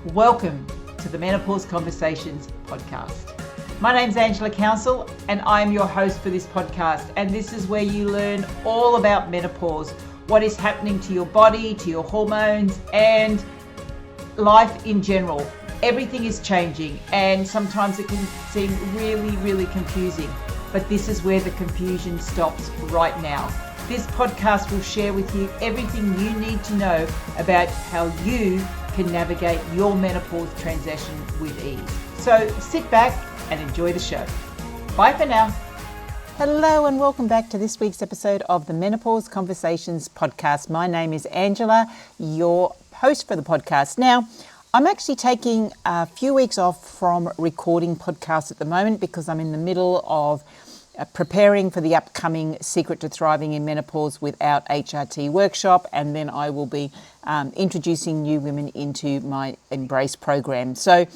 Welcome to the Menopause Conversations podcast. My name's Angela Council and I'm your host for this podcast, and this is where you learn all about menopause, what is happening to your body, to your hormones, and life in general. Everything is changing and sometimes it can seem really confusing, but this is where the confusion stops right now. This podcast will share with you everything you need to know about how you can navigate your menopause transition with ease. So sit back and enjoy the show. Bye for now. Hello and welcome back to this week's episode of the Menopause Conversations podcast. My name is Angela, your host for the podcast. Now, I'm actually taking a few weeks off from recording podcasts at the moment because I'm in the middle of preparing for the upcoming Secret to Thriving in Menopause Without HRT workshop, and then I will be introducing new women into my Embrace program. So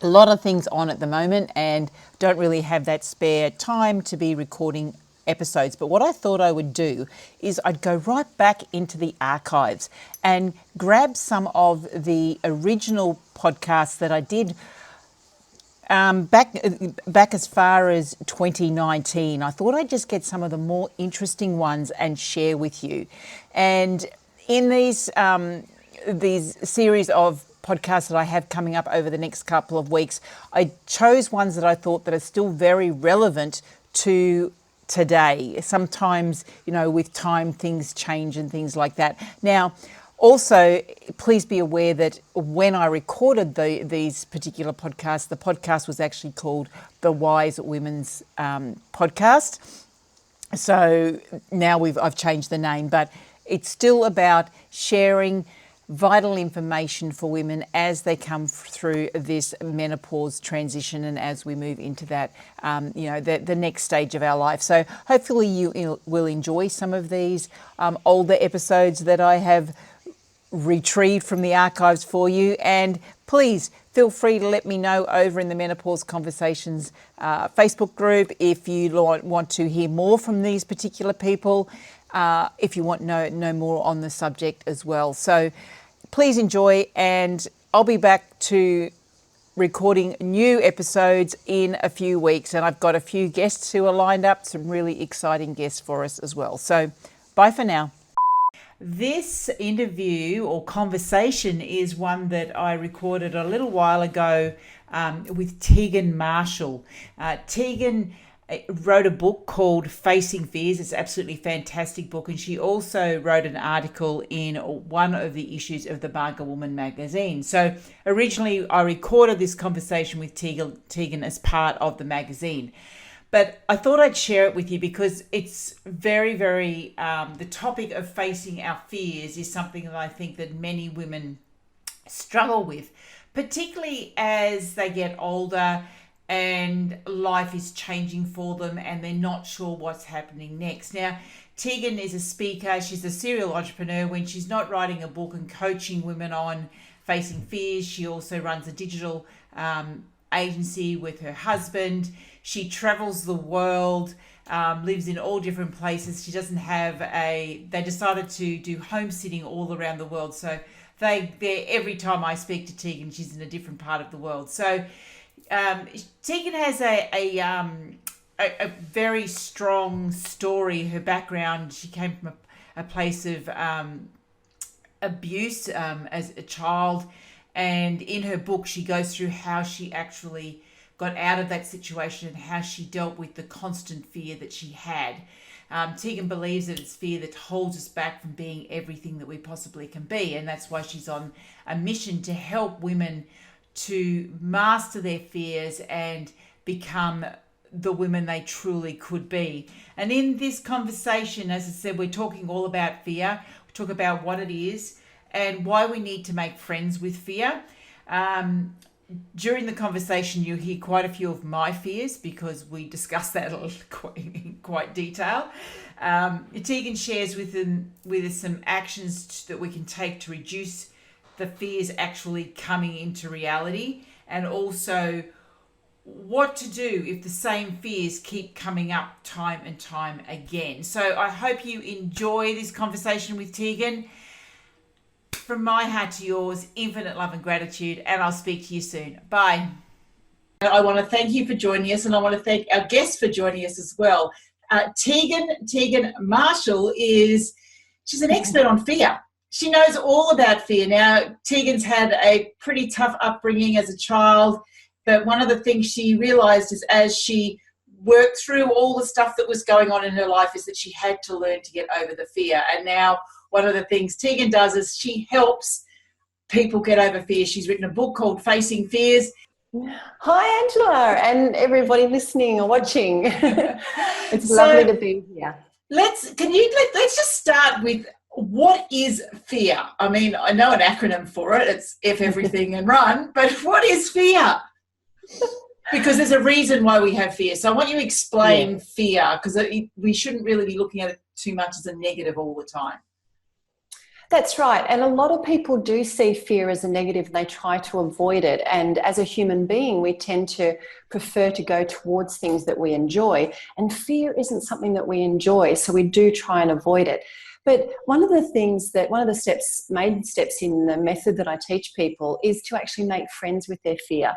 a lot of things on at the moment and don't really have that spare time to be recording episodes. But what I thought I would do is I'd go right back into the archives and grab some of the original podcasts that I did back as far as 2019. I thought I'd just get some of the more interesting ones and share with you. And in these series of podcasts that I have coming up over the next couple of weeks, I chose ones that I thought that are still very relevant to today. Sometimes, with time things change and things like that. Now, also, please be aware that when I recorded these particular podcasts, the podcast was actually called the Wise Women's Podcast. So now I've changed the name, but it's still about sharing vital information for women as they come through this menopause transition and as we move into that, the next stage of our life. So hopefully you will enjoy some of these older episodes that I have retrieved from the archives for you, and please feel free to let me know over in the Menopause Conversations Facebook group if you want to hear more from these particular people, if you want to know more on the subject as well. So please enjoy, and I'll be back to recording new episodes in a few weeks, and I've got a few guests who are lined up, some really exciting guests for us as well. So bye for now. This interview or conversation is one that I recorded a little while ago with Tegan Marshall. Tegan wrote a book called Facing Fears. It's an absolutely fantastic book, and she also wrote an article in one of the issues of the Barker Woman magazine. So originally I recorded this conversation with Tegan as part of the magazine. But I thought I'd share it with you because it's very, the topic of facing our fears is something that I think that many women struggle with, particularly as they get older and life is changing for them and they're not sure what's happening next. Now, Tegan is a speaker. She's a serial entrepreneur. When she's not writing a book and coaching women on facing fears, she also runs a digital agency with her husband. She travels the world, lives in all different places. She doesn't have they decided to do home sitting all around the world. So every time I speak to Tegan, she's in a different part of the world. So Tegan has a very strong story. Her background, she came from a place of abuse as a child. And in her book, she goes through how she actually got out of that situation and how she dealt with the constant fear that she had. Tegan believes that it's fear that holds us back from being everything that we possibly can be. And that's why she's on a mission to help women to master their fears and become the women they truly could be. And in this conversation, as I said, we're talking all about fear. We talk about what it is and why we need to make friends with fear. During the conversation, you'll hear quite a few of my fears because we discuss that in quite detail. Tegan shares with us some actions that we can take to reduce the fears actually coming into reality, and also what to do if the same fears keep coming up time and time again. So I hope you enjoy this conversation with Tegan. from my heart to yours, infinite love and gratitude, and I'll speak to you soon. Bye. I want to thank you for joining us, and I want to thank our guests for joining us as well. Tegan Marshall she's an expert on fear. She knows all about fear. Now, Tegan's had a pretty tough upbringing as a child, but one of the things she realised is as she worked through all the stuff that was going on in her life is that she had to learn to get over the fear. And now one of the things Tegan does is she helps people get over fear. She's written a book called Facing Fears. Hi, Angela, and everybody listening or watching. It's lovely to be here. Let's just start with, what is fear? I mean, I know an acronym for it. It's F everything and run, but what is fear? Because there's a reason why we have fear. So I want you to explain fear, because we shouldn't really be looking at it too much as a negative all the time. That's right. And a lot of people do see fear as a negative and they try to avoid it. And as a human being, we tend to prefer to go towards things that we enjoy. And fear isn't something that we enjoy, so we do try and avoid it. But one of the main steps in the method that I teach people is to actually make friends with their fear.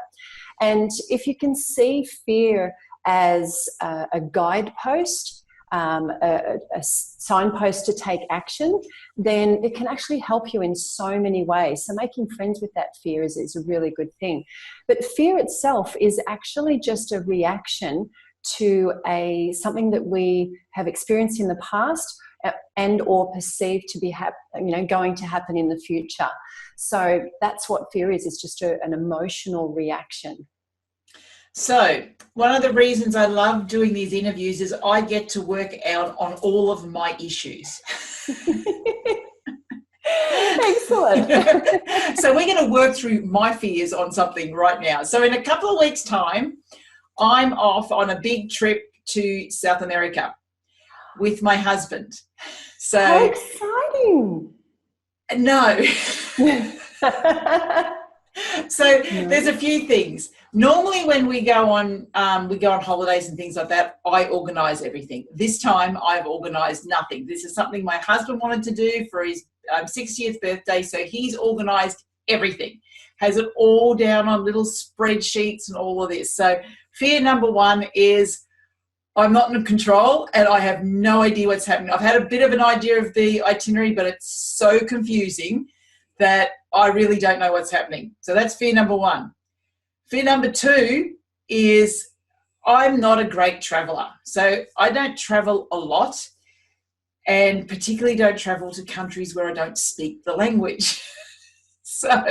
And if you can see fear as a guidepost, a signpost to take action, then it can actually help you in so many ways. So making friends with that fear is a really good thing. But fear itself is actually just a reaction to something that we have experienced in the past and or perceived to be going to happen in the future. So that's what fear is. It's just an emotional reaction. So one of the reasons I love doing these interviews is I get to work out on all of my issues. Excellent. So we're going to work through my fears on something right now. So in a couple of weeks' time, I'm off on a big trip to South America with my husband. So how exciting. No. So there's a few things. Normally when we go on holidays and things like that, I organise everything. This time I've organised nothing. This is something my husband wanted to do for his 60th birthday, so he's organised everything. Has it all down on little spreadsheets and all of this. So fear number one is I'm not in control and I have no idea what's happening. I've had a bit of an idea of the itinerary, but it's so confusing that I really don't know what's happening. So that's fear number one. Fear number two is I'm not a great traveller. So I don't travel a lot, and particularly don't travel to countries where I don't speak the language. So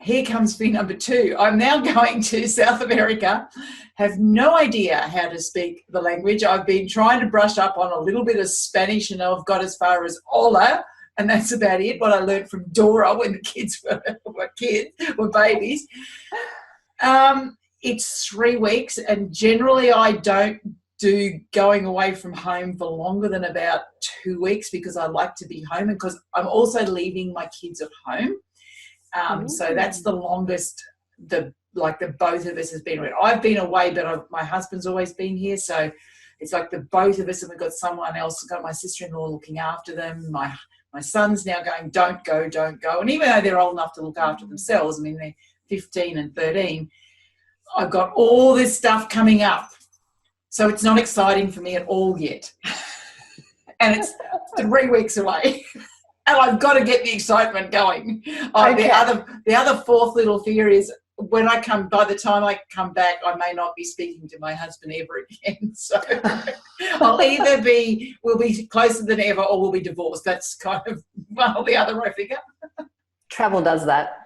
here comes fear number two. I'm now going to South America, have no idea how to speak the language. I've been trying to brush up on a little bit of Spanish, and I've got as far as hola, and that's about it, what I learned from Dora when the kids were babies. It's 3 weeks, and generally I don't do going away from home for longer than about 2 weeks because I like to be home, and because I'm also leaving my kids at home. So that's the longest the both of us has been away. I've been away, but my husband's always been here, so it's like the both of us, and we've got someone else. We've got my sister-in-law looking after them. My son's now going, don't go. And even though they're old enough to look after themselves, I mean, they're 15 and 13, I've got all this stuff coming up. So it's not exciting for me at all yet. And it's 3 weeks away. And I've got to get the excitement going. Okay. The other fourth little fear is by the time I come back, I may not be speaking to my husband ever again. So we'll be closer than ever, or we'll be divorced. That's kind of one or the other, I figure. Travel does that.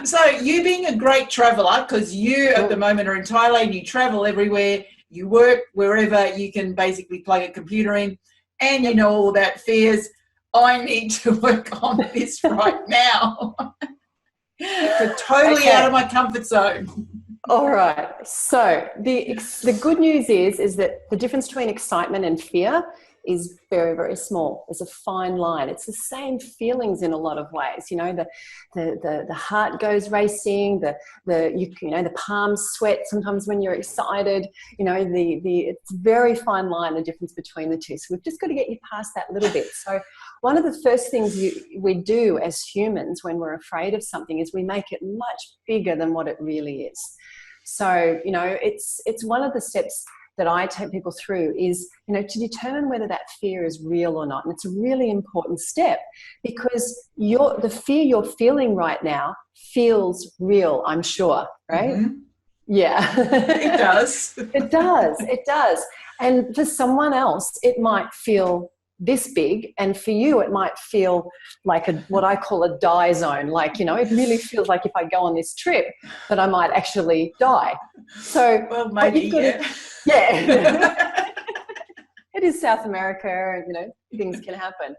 So you being a great traveller, because you at the moment are in Thailand, you travel everywhere, you work wherever you can basically plug a computer in, and you know all about fears. I need to work on this right now. So totally out of my comfort zone. All right. So the good news is that the difference between excitement and fear is very, very small. It's a fine line. It's the same feelings in a lot of ways. You know, the heart goes racing. The palms sweat sometimes when you're excited. You know, it's very fine line, the difference between the two. So we've just got to get you past that little bit. So one of the first things we do as humans when we're afraid of something is we make it much bigger than what it really is. So, you know, it's one of the steps that I take people through is, you know, to determine whether that fear is real or not. And it's a really important step because the fear you're feeling right now feels real, I'm sure, right? Mm-hmm. Yeah. It does. It does. It does. And for someone else, it might feel this big, and for you it might feel like what I call a die zone. Like, you know, it really feels like if I go on this trip that I might actually die. So well, maybe, yeah. It is South America, you know, things can happen.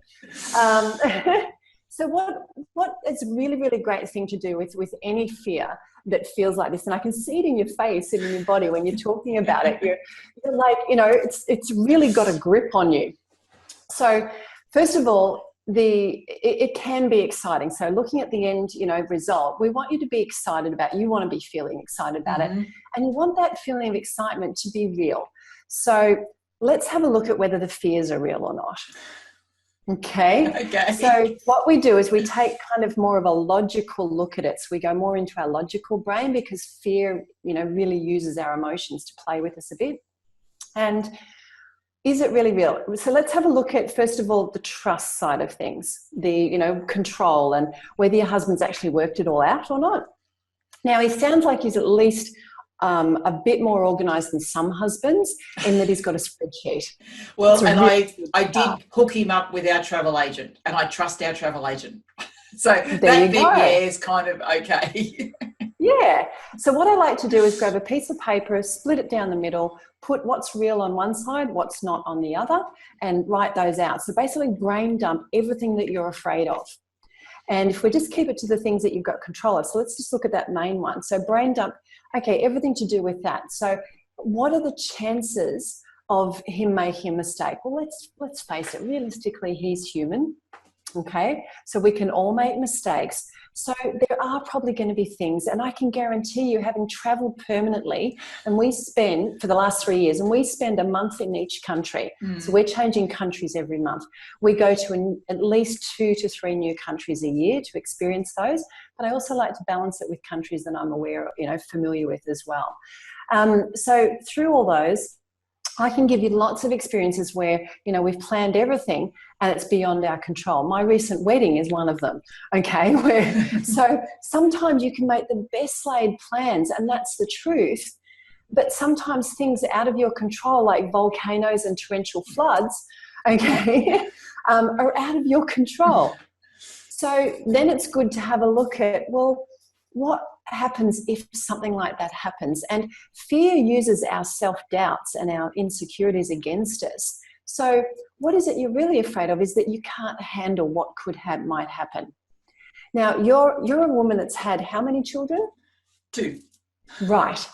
So what is a really, really great thing to do with any fear that feels like this, and I can see it in your face and in your body when you're talking about it, you're like, you know, it's really got a grip on you. So first of all, it can be exciting. So looking at the end, you know, result, we want you to be excited about it. You want to be feeling excited about it. And you want that feeling of excitement to be real. So let's have a look at whether the fears are real or not. Okay. So what we do is we take kind of more of a logical look at it. So we go more into our logical brain because fear, you know, really uses our emotions to play with us a bit. And is it really real? So let's have a look at, first of all, the trust side of things, the, you know, control, and whether your husband's actually worked it all out or not. Now, he sounds like he's at least a bit more organised than some husbands in that he's got a spreadsheet. Well, and I did hook him up with our travel agent, and I trust our travel agent. So that bit, yeah, is kind of okay. Yeah. So what I like to do is grab a piece of paper, split it down the middle, put what's real on one side, what's not on the other, and write those out. So basically brain dump everything that you're afraid of. And if we just keep it to the things that you've got control of, so let's just look at that main one. So brain dump, okay, everything to do with that. So what are the chances of him making a mistake? Well, let's face it, realistically, he's human. Okay, so we can all make mistakes. So there are probably going to be things, and I can guarantee you, having traveled permanently, and we spend for the last 3 years, and we spend a month in each country. So we're changing countries every month. We go to at least 2 to 3 new countries a year to experience those. But I also like to balance it with countries that I'm aware of, you know, familiar with as well. So through all those, I can give you lots of experiences where, you know, we've planned everything and it's beyond our control. My recent wedding is one of them, okay? So sometimes you can make the best laid plans, and that's the truth, but sometimes things out of your control, like volcanoes and torrential floods, okay, are out of your control. So then it's good to have a look at, well, what happens if something like that happens? And fear uses our self-doubts and our insecurities against us. So what is it you're really afraid of is that you can't handle what might happen. Now, you're a woman that's had how many children? 2. Right.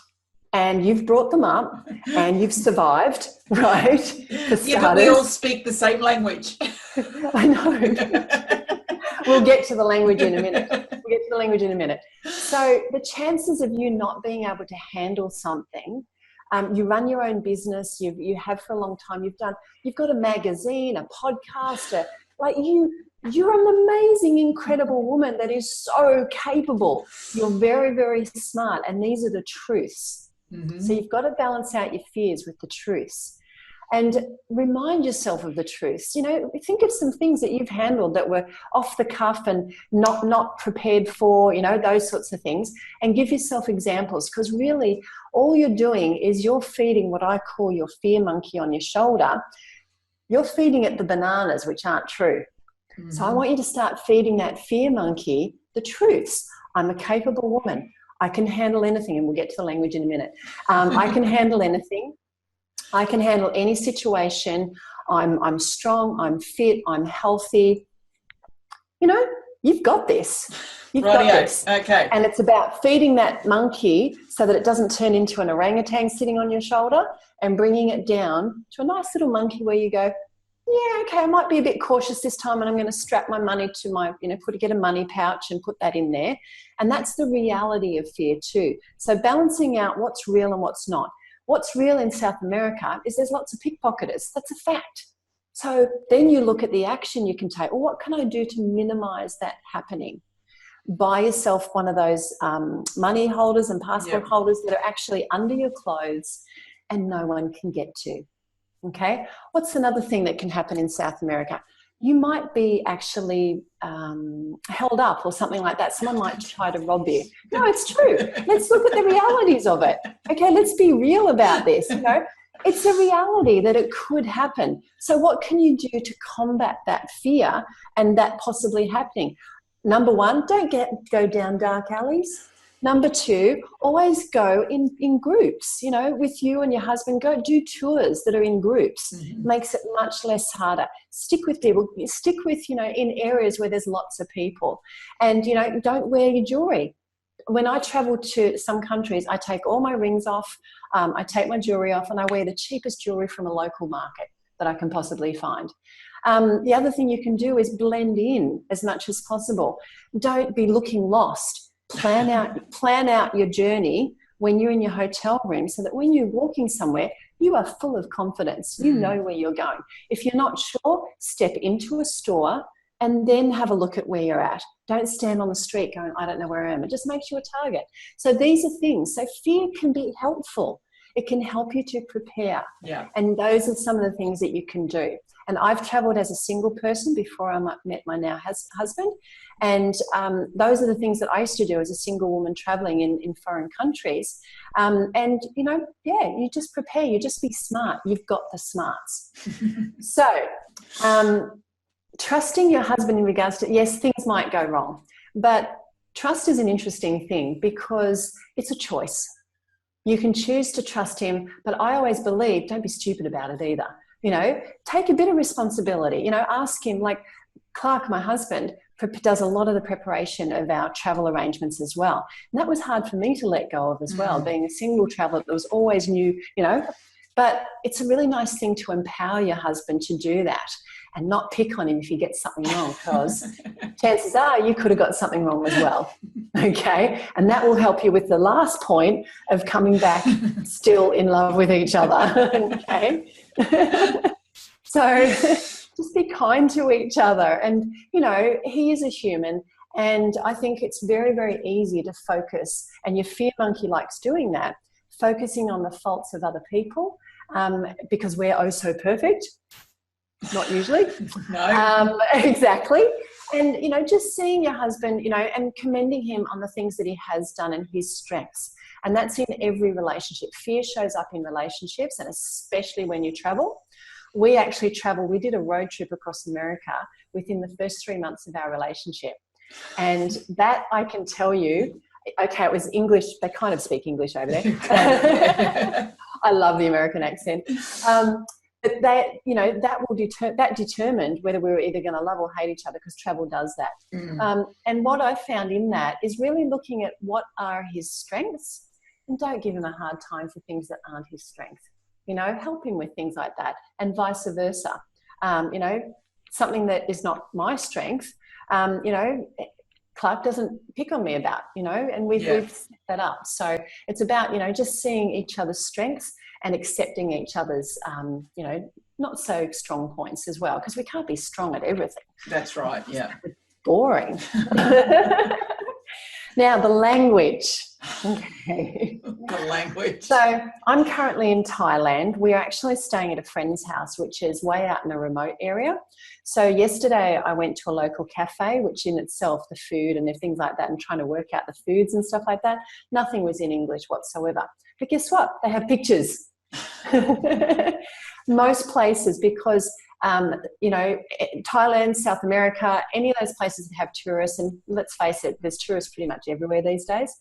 And you've brought them up and you've survived, right? For starters. Yeah, but we all speak the same language. I know. We'll get to the language in a minute. So the chances of you not being able to handle something, you run your own business, you have for a long time, you've got a magazine, a podcast, you're an amazing, incredible woman that is so capable. You're very, very smart, and these are the truths. So you've got to balance out your fears with the truths. And remind yourself of the truths. You know, think of some things that you've handled that were off the cuff and not prepared for, you know, those sorts of things, and give yourself examples, because really all you're doing is you're feeding what I call your fear monkey on your shoulder. You're feeding it the bananas, which aren't true. So I want you to start feeding that fear monkey the truths. I'm a capable woman. I can handle anything, and we'll get to the language in a minute. I can handle anything. I can handle any situation. I'm strong, I'm fit, I'm healthy. You know, you've got this. You've got this. Okay. And it's about feeding that monkey so that it doesn't turn into an orangutan sitting on your shoulder, and bringing it down to a nice little monkey where you go, yeah, okay, I might be a bit cautious this time, and I'm going to strap my money to my, you know, get a money pouch and put that in there. And that's the reality of fear too. So balancing out what's real and what's not. What's real in South America is there's lots of pickpocketers. That's a fact. So then you look at the action you can take. Well, what can I do to minimize that happening? Buy yourself one of those money holders and passport holders that are actually under your clothes and no one can get to. Okay. What's another thing that can happen in South America? You might be actually held up or something like that. Someone might try to rob you. No, it's true. Let's look at the realities of it. Okay, let's be real about this. You know, it's a reality that it could happen. So what can you do to combat that fear and that possibly happening? Number one, don't go down dark alleys. Number two, always go in groups, you know, with you and your husband. Go do tours that are in groups. Makes it much less harder. Stick with people. Stick with, you know, in areas where there's lots of people. And, you know, don't wear your jewelry. When I travel to some countries, I take all my rings off, I take my jewelry off, and I wear the cheapest jewelry from a local market that I can possibly find. The other thing you can do is blend in as much as possible. Don't be looking lost. Plan out your journey when you're in your hotel room so that when you're walking somewhere, you are full of confidence. You know where you're going. If you're not sure, step into a store and then have a look at where you're at. Don't stand on the street going, I don't know where I am. It just makes you a target. So these are things. So fear can be helpful. It can help you to prepare. Yeah. And those are some of the things that you can do. And I've traveled as a single person before I met my now husband. And those are the things that I used to do as a single woman traveling in foreign countries. And, you know, yeah, you just prepare. You just be smart. You've got the smarts. So trusting your husband in regards to, yes, things might go wrong. But trust is an interesting thing because it's a choice. You can choose to trust him, but I always believe, don't be stupid about it either. You know, take a bit of responsibility. You know, ask him, like Clark, my husband, does a lot of the preparation of our travel arrangements as well. And that was hard for me to let go of as well, being a single traveler that was always new, you know. But it's a really nice thing to empower your husband to do that and not pick on him if he gets something wrong, because chances are you could have got something wrong as well, okay? And that will help you with the last point of coming back still in love with each other, okay? So just be kind to each other. And, you know, he is a human, and I think it's very, very easy to focus, and your fear monkey likes doing that, focusing on the faults of other people, because we're oh so perfect. Not usually. No. Exactly. And, you know, just seeing your husband, you know, and commending him on the things that he has done and his strengths. And that's in every relationship. Fear shows up in relationships, and especially when you travel. We actually traveled, we did a road trip across America within the first 3 months of our relationship. And that I can tell you, okay, it was English. They kind of speak English over there. I love the American accent. But that, you know, that determined whether we were either going to love or hate each other, because travel does that. And what I found in that is really looking at what are his strengths, and don't give him a hard time for things that aren't his strength. You know, help him with things like that, and vice versa. You know, something that is not my strength, you know, Clark doesn't pick on me about, you know, and we've set that up. So it's about, you know, just seeing each other's strengths and accepting each other's, you know, not so strong points as well, because we can't be strong at everything. That's right, yeah. It's boring. Now, the language. Okay. The language. So I'm currently in Thailand. We're actually staying at a friend's house, which is way out in a remote area. So yesterday I went to a local cafe, which in itself, the food and things like that, and trying to work out the foods and stuff like that, nothing was in English whatsoever. But guess what? They have pictures. Most places, because you know, Thailand, South America, any of those places that have tourists, and let's face it, there's tourists pretty much everywhere these days,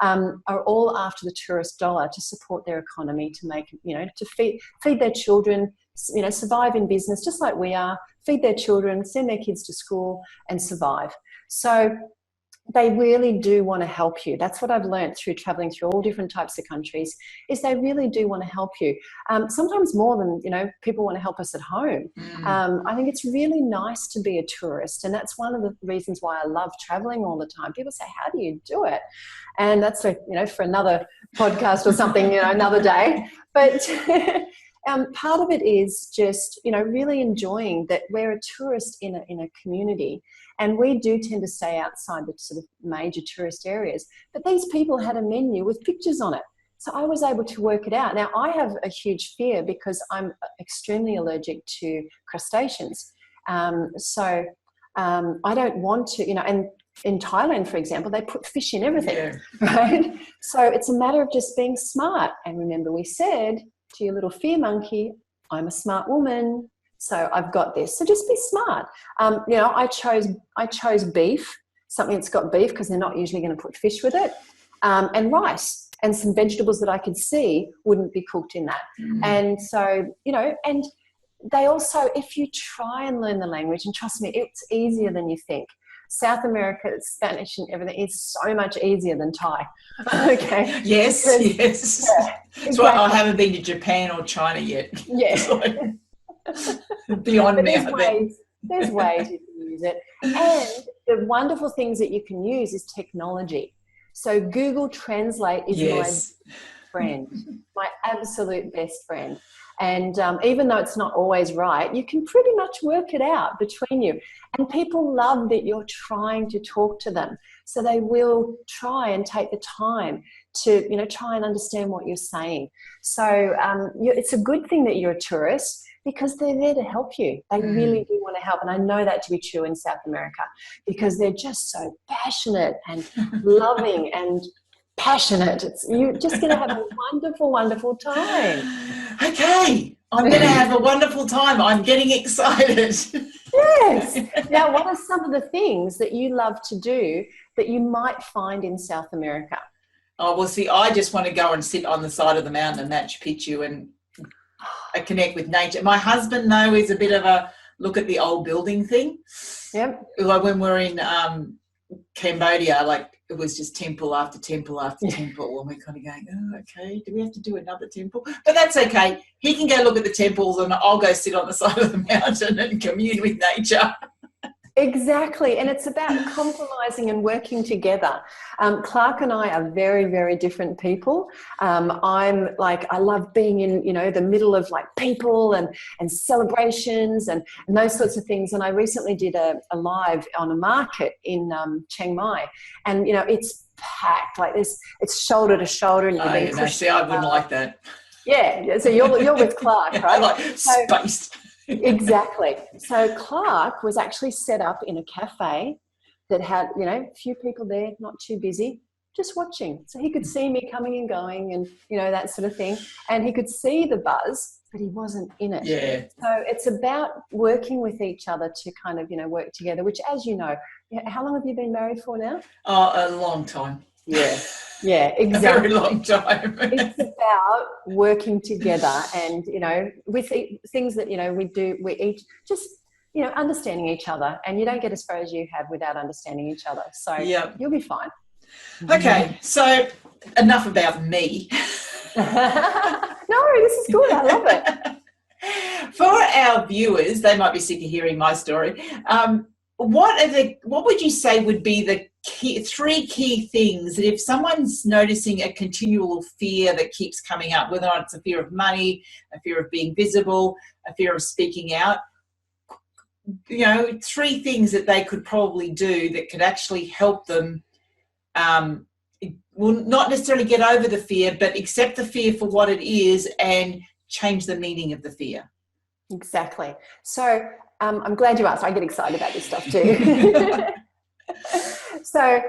are all after the tourist dollar to support their economy, to make, you know, to feed their children, you know, survive in business just like we are, feed their children, send their kids to school and survive. So they really do want to help you. That's what I've learned through traveling through all different types of countries, is they really do want to help you. Sometimes more than, you know, people want to help us at home. I think it's really nice to be a tourist. And that's one of the reasons why I love traveling all the time. People say, how do you do it? And that's, you know, for another podcast or something, you know, another day. But Part of it is just, really enjoying that we're a tourist in a community, and we do tend to stay outside the sort of major tourist areas. But these people had a menu with pictures on it. So I was able to work it out. Now, I have a huge fear because I'm extremely allergic to crustaceans. So I don't want to, and in Thailand, for example, they put fish in everything, right? So it's a matter of just being smart. And remember, we said to your little fear monkey, I'm a smart woman, so I've got this. So just be smart. I chose beef, something that's got beef, because they're not usually going to put fish with it, and rice and some vegetables that I could see wouldn't be cooked in that. And so, and they also, if you try and learn the language, and trust me, it's easier than you think. South America, Spanish and everything is so much easier than Thai. Okay. Yes. Yeah, That's exactly. why I haven't been to Japan or China yet. Yes. Beyond me, I think. There's ways you can use it. And the wonderful things that you can use is technology. So Google Translate is my friend, my absolute best friend. And even though it's not always right, you can pretty much work it out between you. And people love that you're trying to talk to them. So they will try and take the time to, try and understand what you're saying. So it's a good thing that you're a tourist, because they're there to help you. They really do want to help. And I know that to be true in South America, because they're just so passionate and loving and passionate. You're just going to have a wonderful, wonderful time. Okay, I'm going to have a wonderful time. I'm getting excited. Yes. Now, what are some of the things that you love to do that you might find in South America? Oh, well, see, I just want to go and sit on the side of the mountain and Machu Picchu and connect with nature. My husband, though, is a bit of a look at the old building thing. Yep. Like when we're in Cambodia, like it was just temple after temple after temple, and we're kind of going, oh, okay, do we have to do another temple? But that's okay. He can go look at the temples and I'll go sit on the side of the mountain and commune with nature. Exactly. And it's about compromising and working together. Clark and I are very, very different people. I'm like, I love being in, the middle of like people and celebrations and those sorts of things. And I recently did a live on a market in Chiang Mai, and, it's packed like this. It's shoulder to shoulder. And See, I wouldn't like that. Yeah. So you're with Clark, right? I like space. Exactly. So Clark was actually set up in a cafe that had, a few people there, not too busy, just watching. So he could see me coming and going and, that sort of thing. And he could see the buzz, but he wasn't in it. Yeah. So it's about working with each other to kind of, work together, which, as you know, how long have you been married for now? Oh, a long time. Yeah, exactly. A very long time. It's about working together and, with things that, we each just, understanding each other, and you don't get as far as you have without understanding each other. So you'll be fine. Okay, so enough about me. No, this is good. I love it. For our viewers, they might be sick of hearing my story. What would you say would be the three key things that if someone's noticing a continual fear that keeps coming up, whether or not it's a fear of money, a fear of being visible, a fear of speaking out, three things that they could probably do that could actually help them, will not necessarily get over the fear, but accept the fear for what it is and change the meaning of the fear. Exactly. So I'm glad you asked. I get excited about this stuff too. So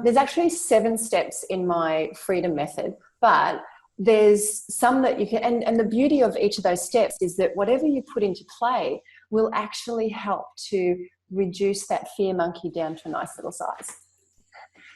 there's actually 7 steps in my freedom method, but there's some that you can, and the beauty of each of those steps is that whatever you put into play will actually help to reduce that fear monkey down to a nice little size.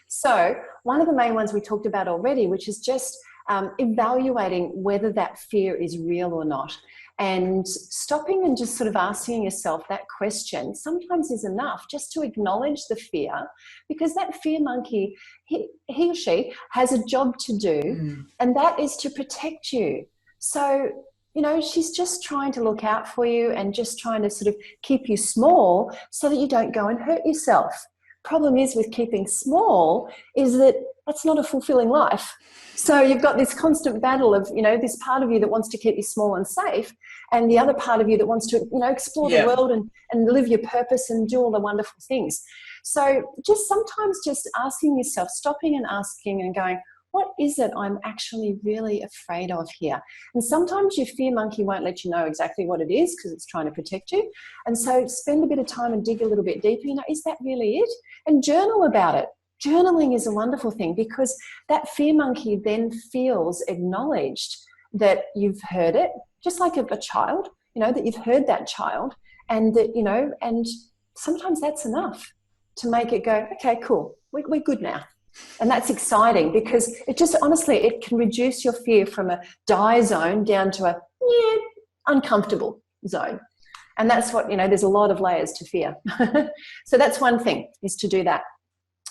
So one of the main ones we talked about already, which is just evaluating whether that fear is real or not. And stopping and just sort of asking yourself that question sometimes is enough, just to acknowledge the fear, because that fear monkey, he or she has a job to do, and that is to protect you. So, she's just trying to look out for you and just trying to sort of keep you small so that you don't go and hurt yourself. Problem is with keeping small is that that's not a fulfilling life. So you've got this constant battle of, this part of you that wants to keep you small and safe, and the other part of you that wants to, explore the world and live your purpose and do all the wonderful things. So sometimes just asking yourself, stopping and asking and going, what is it I'm actually really afraid of here? And sometimes your fear monkey won't let you know exactly what it is because it's trying to protect you. And so spend a bit of time and dig a little bit deeper. Is that really it? And journal about it. Journaling is a wonderful thing because that fear monkey then feels acknowledged that you've heard it, just like a child, that you've heard that child, and that, and sometimes that's enough to make it go, okay, cool, we're good now. And that's exciting because it can reduce your fear from a die zone down to a uncomfortable zone. And that's what, there's a lot of layers to fear. So that's one thing, is to do that.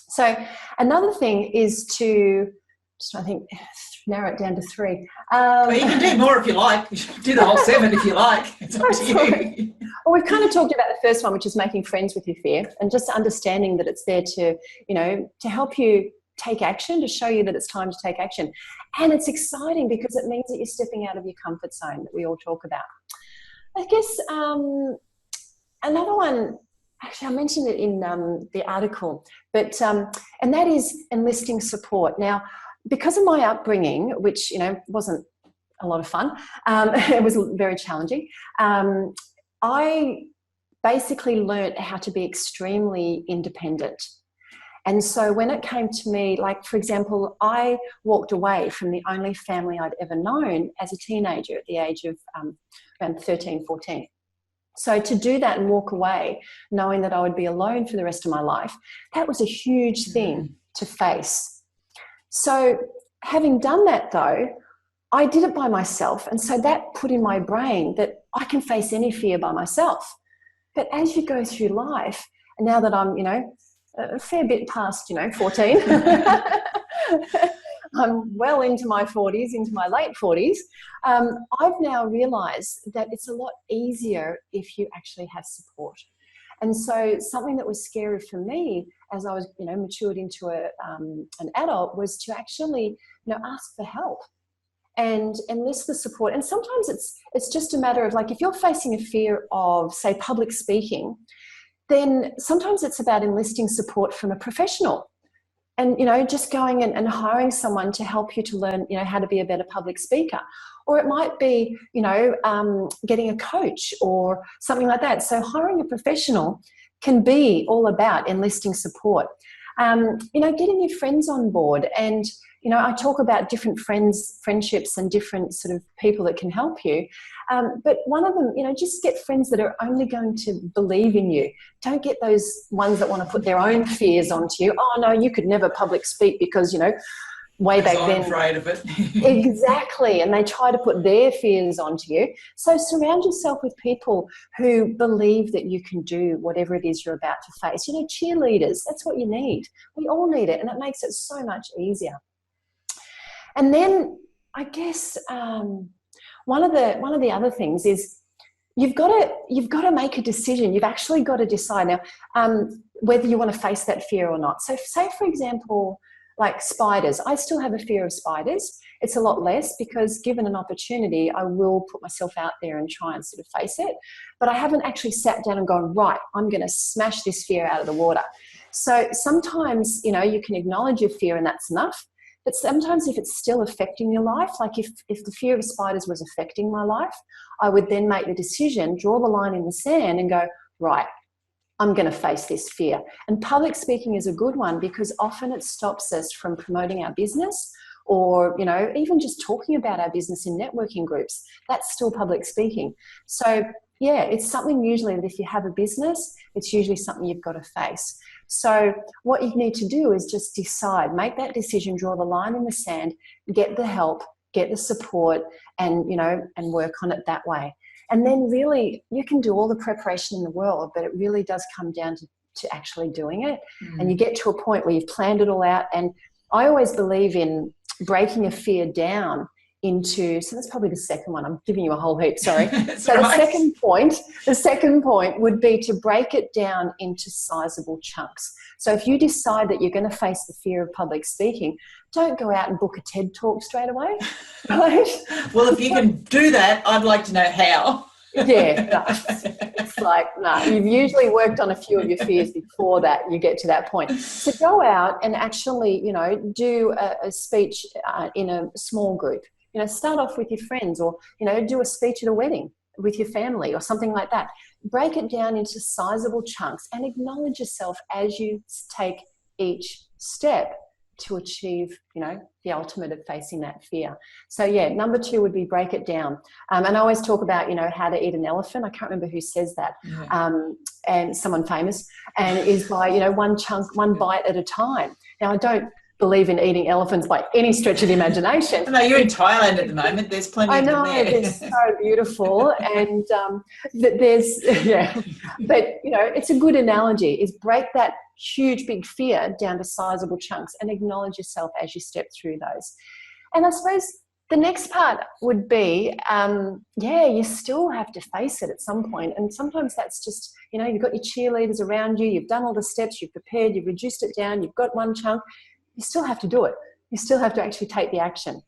So another thing is to, narrow it down to 3. Well, you can do more if you like. You should do the whole 7 if you like. It's up to you. Well, we've kind of talked about the first one, which is making friends with your fear, and just understanding that it's there to, to help you take action, to show you that it's time to take action. And it's exciting because it means that you're stepping out of your comfort zone that we all talk about. I guess another one, actually I mentioned it in the article, but and that is enlisting support. Now, because of my upbringing, which, wasn't a lot of fun, it was very challenging, I basically learnt how to be extremely independent. And so when it came to me, like, for example, I walked away from the only family I'd ever known as a teenager at the age of around 13, 14. So to do that and walk away, knowing that I would be alone for the rest of my life, that was a huge thing to face. So having done that, though, I did it by myself. And so that put in my brain that I can face any fear by myself. But as you go through life, and now that I'm, a fair bit past, 14. I'm well into my 40s, into my late 40s. I've now realised that it's a lot easier if you actually have support. And so something that was scary for me as I was, matured into an adult was to actually, ask for help and enlist the support. And sometimes it's just a matter of, like, if you're facing a fear of, say, public speaking, then sometimes it's about enlisting support from a professional and, just going and hiring someone to help you to learn, how to be a better public speaker. Or it might be, getting a coach or something like that. So hiring a professional can be all about enlisting support. Getting your friends on board. And, I talk about different friendships and different sort of people that can help you. But one of them, just get friends that are only going to believe in you. Don't get those ones that want to put their own fears onto you. Oh, no, you could never public speak because, way back then. I'm afraid of it. Exactly. And they try to put their fears onto you. So surround yourself with people who believe that you can do whatever it is you're about to face. Cheerleaders, that's what you need. We all need it. And it makes it so much easier. And then I guess one of the other things is you've got to make a decision. You've actually got to decide now whether you want to face that fear or not. So say, for example, like spiders. I still have a fear of spiders. It's a lot less because given an opportunity, I will put myself out there and try and sort of face it. But I haven't actually sat down and gone, right, I'm going to smash this fear out of the water. So sometimes, you can acknowledge your fear and that's enough. But sometimes if it's still affecting your life, like if the fear of spiders was affecting my life, I would then make the decision, draw the line in the sand and go, right, I'm going to face this fear. And public speaking is a good one because often it stops us from promoting our business or, even just talking about our business in networking groups. That's still public speaking. So yeah, it's something usually that if you have a business, it's usually something you've got to face. So what you need to do is just decide, make that decision, draw the line in the sand, get the help, get the support and, and work on it that way. And then really you can do all the preparation in the world, but it really does come down to actually doing it. And you get to a point where you've planned it all out. And I always believe in breaking a fear down into, so that's probably the second one. I'm giving you a whole heap, sorry. So right. the second point would be to break it down into sizable chunks. So if you decide that you're going to face the fear of public speaking, don't go out and book a TED talk straight away. Right? Well, if you can do that, I'd like to know how. Yeah, no. It's like, no, you've usually worked on a few of your fears before that you get to that point. So go out and actually, you know, do a speech in a small group. You know, start off with your friends, or, you know, do a speech at a wedding with your family or something like that. Break it down into sizable chunks and acknowledge yourself as you take each step to achieve, you know, the ultimate of facing that fear. So yeah, number 2 would be break it down. And I always talk about, you know, how to eat an elephant. I can't remember who says that, and someone famous, and it is by, you know, one chunk, one bite at a time. Now, I don't believe in eating elephants by any stretch of the imagination. No, you're in Thailand at the moment. There's plenty I of know, them there. they're so beautiful, and there's, yeah, but, you know, it's a good analogy, is break that huge big fear down to sizable chunks and acknowledge yourself as you step through those. And I suppose the next part would be, you still have to face it at some point. And sometimes that's just, you know, you've got your cheerleaders around you, you've done all the steps, you've prepared, you've reduced it down, you've got one chunk. You still have to do it. You still have to actually take the action.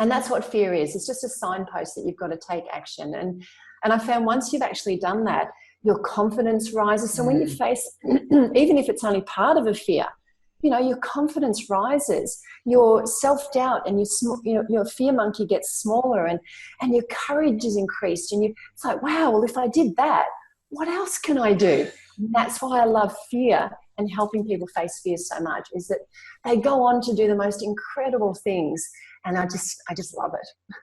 And that's what fear is. It's just a signpost that you've got to take action. And I found once you've actually done that, your confidence rises. So when you face, even if it's only part of a fear, you know, your confidence rises, your self-doubt and your fear monkey gets smaller, and your courage is increased. And it's like, wow, well, if I did that, what else can I do? And that's why I love fear and helping people face fear so much, is that they go on to do the most incredible things. And I just love it.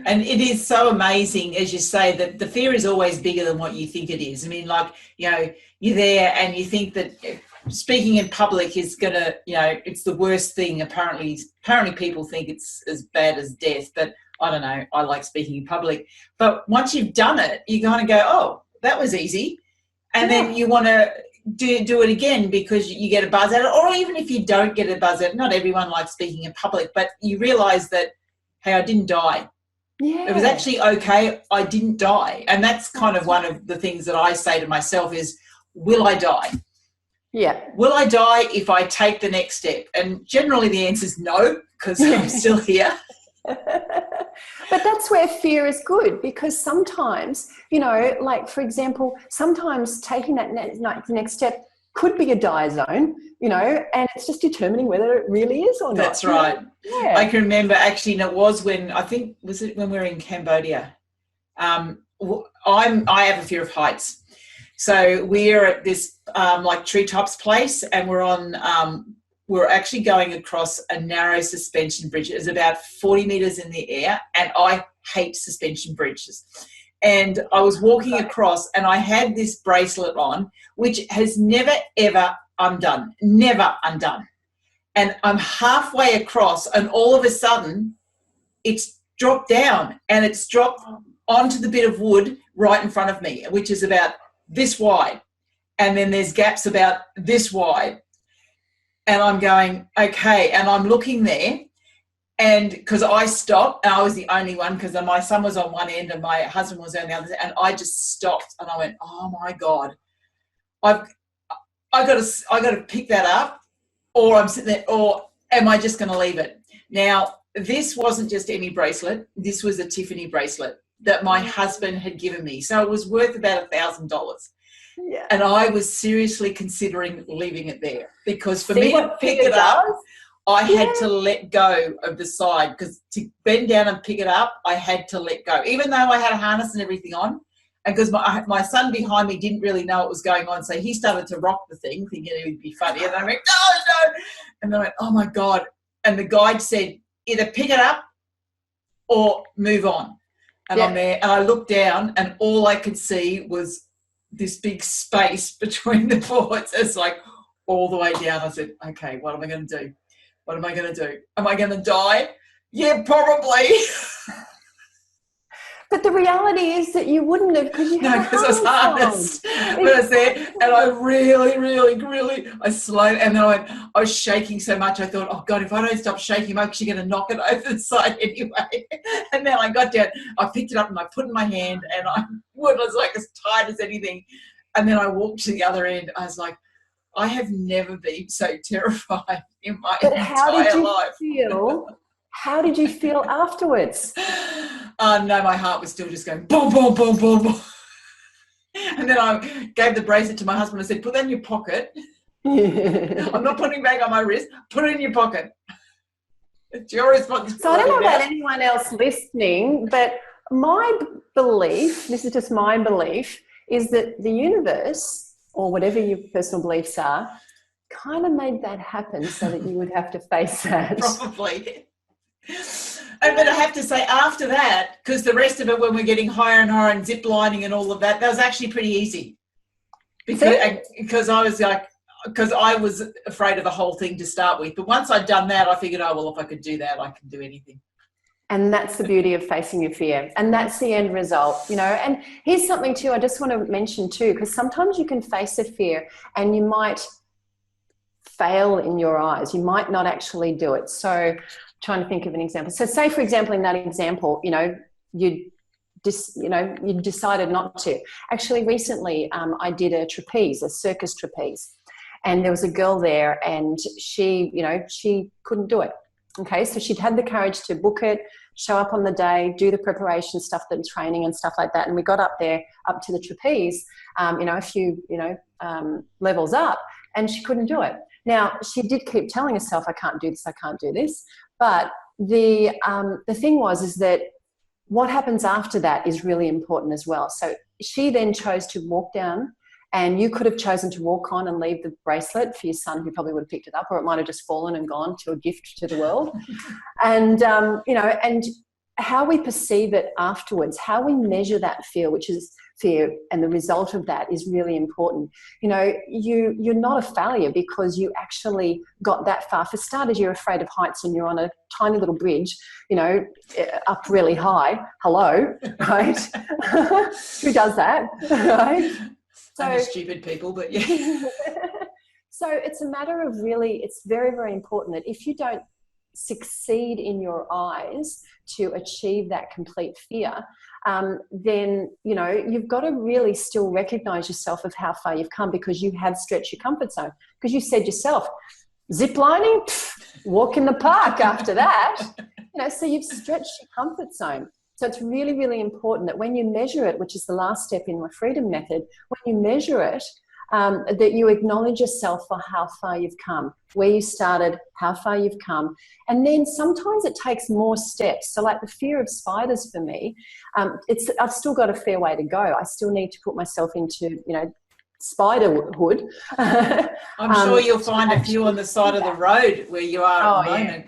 And it is so amazing, as you say, that the fear is always bigger than what you think it is. I mean, like, you know, you're there and you think that speaking in public is going to, you know, it's the worst thing. Apparently people think it's as bad as death, but I don't know. I like speaking in public. But once you've done it, you're going to go, oh, that was easy. And then you want to do it again because you get a buzz out of it. Or even if you don't get a buzz out, not everyone likes speaking in public, but you realise that, hey, I didn't die. Yeah. It was actually okay. I didn't die. And that's kind of one of the things that I say to myself is, will I die? Yeah. Will I die if I take the next step? And generally the answer is no, because I'm still here. But that's where fear is good, because sometimes, you know, like, for example, sometimes taking that next step could be a die zone, you know, and it's just determining whether it really is or not. That's right. Yeah. I can remember actually, and it was when, I think, was it when we were in Cambodia? I have a fear of heights. So we're at this like treetops place, and we're actually going across a narrow suspension bridge. It was about 40 metres in the air, and I hate suspension bridges. And I was walking across, and I had this bracelet on, which has never, ever undone. And I'm halfway across, and all of a sudden, it's dropped down, and it's dropped onto the bit of wood right in front of me, which is about this wide. And then there's gaps about this wide. And I'm going, okay, and I'm looking there, and because I stopped, and I was the only one, because my son was on one end and my husband was on the other, and I just stopped, and I went, oh my God, I got to pick that up, or I'm sitting there, or am I just going to leave it? Now, this wasn't just any bracelet. This was a Tiffany bracelet that my husband had given me, so it was worth about $1,000. Yeah. And I was seriously considering leaving it there, because for me to pick it up, I had to let go of the side, because to bend down and pick it up, I had to let go, even though I had a harness and everything on. And because my son behind me didn't really know what was going on, so he started to rock the thing, thinking it would be funny. And I went, no. And then I went, oh my God. And the guide said, either pick it up or move on. And I'm there, and I looked down, and all I could see was this big space between the boards. It's like all the way down. I said, okay, what am I going to do? What am I going to do? Am I going to die? Yeah, probably. But the reality is that you wouldn't have, because you No, had because I was harnessed. But I was there, and I really, I slowed, and then I was shaking so much, I thought, oh God, if I don't stop shaking, I'm actually going to knock it over the side anyway. And then I got down, I picked it up and I put it in my hand, and I was like as tight as anything. And then I walked to the other end. I was like, I have never been so terrified in my entire life. How did you feel afterwards? Oh no, my heart was still just going boom, boom, boom, boom, boom. And then I gave the bracelet to my husband and said, put that in your pocket. I'm not putting it back on my wrist. Put it in your pocket. It's your responsibility. So I don't know about anyone else listening, but my belief, this is just my belief, is that the universe, or whatever your personal beliefs are, kind of made that happen so that you would have to face that. Probably. But I have to say, after that, because the rest of it, when we're getting higher and higher and zip lining and all of that, that was actually pretty easy. Because I was like, because I was afraid of the whole thing to start with. But once I'd done that, I figured, oh, well, if I could do that, I can do anything. And that's the beauty of facing your fear. And that's the end result, you know. And here's something too, I just want to mention too, because sometimes you can face a fear and you might fail in your eyes. You might not actually do it. So trying to think of an example. So say, for example, in that example, you know, you decided not to. Actually, recently I did a trapeze, a circus trapeze. And there was a girl there and she, you know, she couldn't do it. Okay, so she'd had the courage to book it, show up on the day, do the preparation stuff, the training and stuff like that. And we got up there, up to the trapeze, you know, a few, you know, levels up, and she couldn't do it. Now, she did keep telling herself, I can't do this, I can't do this. But the thing is that what happens after that is really important as well. So she then chose to walk down, and you could have chosen to walk on and leave the bracelet for your son, who probably would have picked it up, or it might have just fallen and gone to a gift to the world. And, you know, and how we perceive it afterwards, how we measure that fear, and the result of that is really important. You know, you're not a failure because you actually got that far. For starters, you're afraid of heights and you're on a tiny little bridge, you know, up really high. Hello, right? Who does that, right? So stupid people, but yeah. So it's a matter of really, it's very, very important that if you don't succeed in your eyes to achieve that complete fear, then, you know, you've got to really still recognize yourself of how far you've come, because you have stretched your comfort zone. Because you said yourself, zip lining, walk in the park after that. You know, so you've stretched your comfort zone. So it's really, really important that when you measure it, which is the last step in my freedom method, when you measure it, that you acknowledge yourself for how far you've come, where you started, how far you've come. And then sometimes it takes more steps. So like the fear of spiders for me, I've still got a fair way to go. I still need to put myself into, you know, spiderhood. I'm sure you'll find a few on the side of the road where you are at the moment.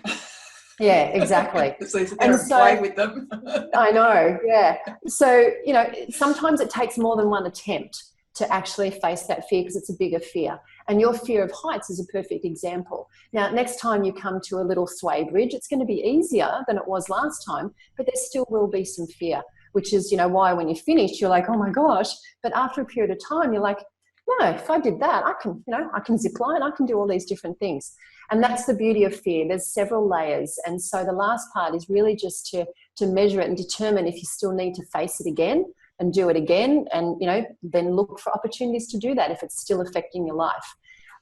Yeah, exactly. So play with them. I know, yeah. So, you know, sometimes it takes more than one attempt to actually face that fear, because it's a bigger fear. And your fear of heights is a perfect example. Now, next time you come to a little sway bridge, it's going to be easier than it was last time, but there still will be some fear, which is, you know, why when you finish, you're like, oh my gosh. But after a period of time, you're like, no, if I did that, I can, you know, I can zip line, I can do all these different things. And that's the beauty of fear. There's several layers. And so the last part is really just to measure it and determine if you still need to face it again and do it again, and, you know, then look for opportunities to do that if it's still affecting your life.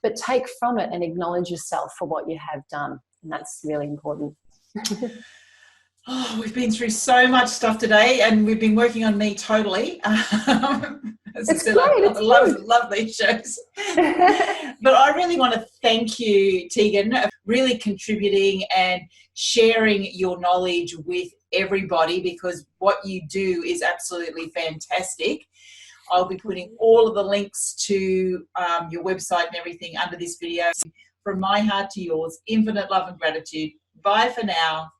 But take from it and acknowledge yourself for what you have done. And that's really important. Oh, we've been through so much stuff today, and we've been working on me totally. It's great. I love these shows. But I really want to thank you, Tegan, for really contributing and sharing your knowledge with everybody, because what you do is absolutely fantastic. I'll be putting all of the links to your website and everything under this video. From my heart to yours, infinite love and gratitude. Bye for now.